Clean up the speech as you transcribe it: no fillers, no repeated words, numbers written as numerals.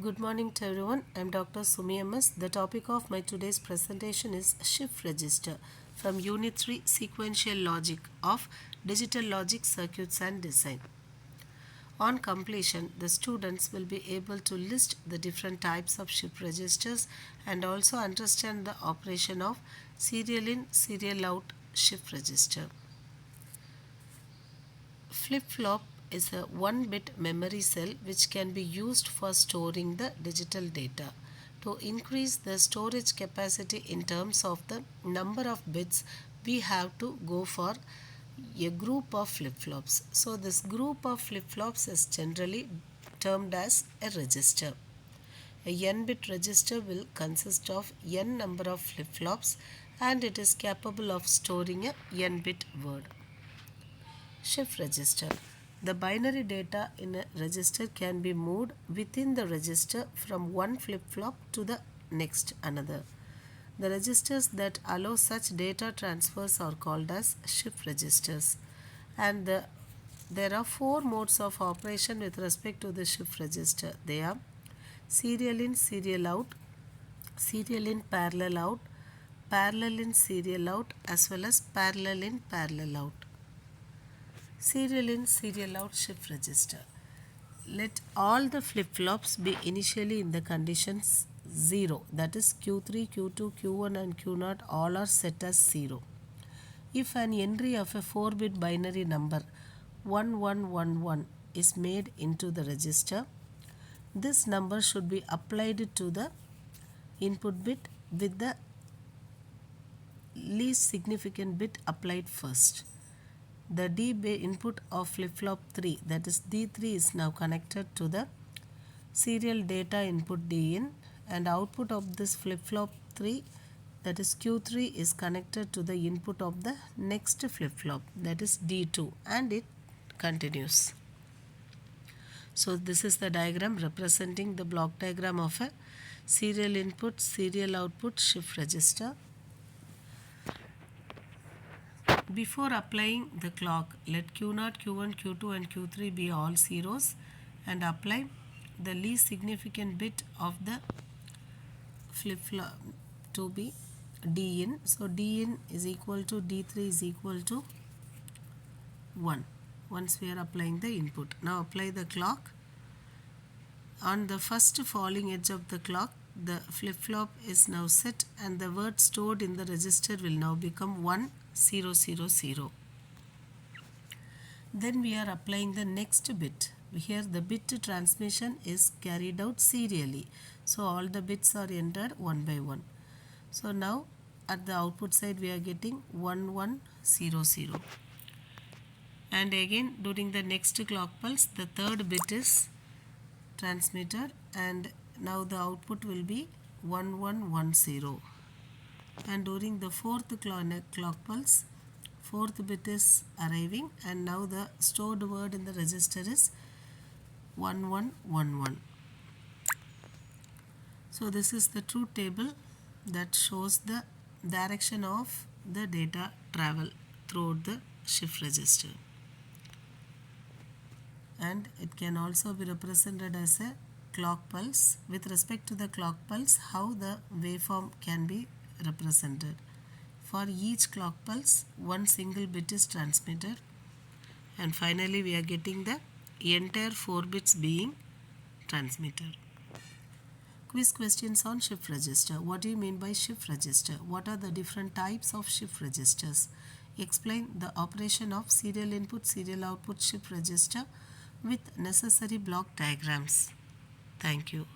Good morning to everyone. I am Dr. Sumi MS. The topic of my today's presentation is shift register from Unit 3 Sequential Logic of Digital Logic Circuits and Design. On completion, the students will be able to list the different types of shift registers and also understand the operation of serial in, serial out shift register. Flip-flop is a 1-bit memory cell which can be used for storing the digital data. To increase the storage capacity in terms of the number of bits, we have to go for a group of flip-flops. So this group of flip-flops is generally termed as a register. A n-bit register will consist of n number of flip-flops and it is capable of storing a n-bit word. Shift register. The binary data in a register can be moved within the register from one flip-flop to the next another. The registers that allow such data transfers are called as shift registers. And there are four modes of operation with respect to the shift register. They are serial in, serial out, serial in, parallel in, serial out, as well as parallel in, parallel out. Serial in, serial out shift register. Let all the flip-flops be initially in the conditions 0, that is Q3, Q2, Q1 and Q0 all are set as 0. If an entry of a 4-bit binary number 1111 is made into the register, this number should be applied to the input bit with the least significant bit applied first. The D input of flip-flop 3, that is D3, is now connected to the serial data input DIN, and output of this flip-flop 3, that is Q3, is connected to the input of the next flip-flop, that is D2, and it continues. So this is the diagram representing the block diagram of a serial input, serial output shift register. Before applying the clock, let Q0, Q1, Q2 and Q3 be all zeros and apply the least significant bit of the flip-flop to be DIN. So DIN is equal to D3 is equal to 1 once we are applying the input. Now apply the clock. On the first falling edge of the clock, the flip-flop is now set and the word stored in the register will now become 1000. Then we are applying the next bit. Here the bit transmission is carried out serially. So all the bits are entered one by one. So now at the output side we are getting 1100. And again during the next clock pulse the third bit is transmitted and now the output will be 1110. And during the fourth clock pulse, fourth bit is arriving and now the stored word in the register is 1111. So this is the truth table that shows the direction of the data travel throughout the shift register. And it can also be represented as a clock pulse. With respect to the clock pulse, how the waveform can be represented. For each clock pulse, one single bit is transmitted and finally we are getting the entire 4 bits being transmitted. Quiz questions on shift register. What do you mean by shift register? What are the different types of shift registers? Explain the operation of serial input, serial output shift register with necessary block diagrams. Thank you.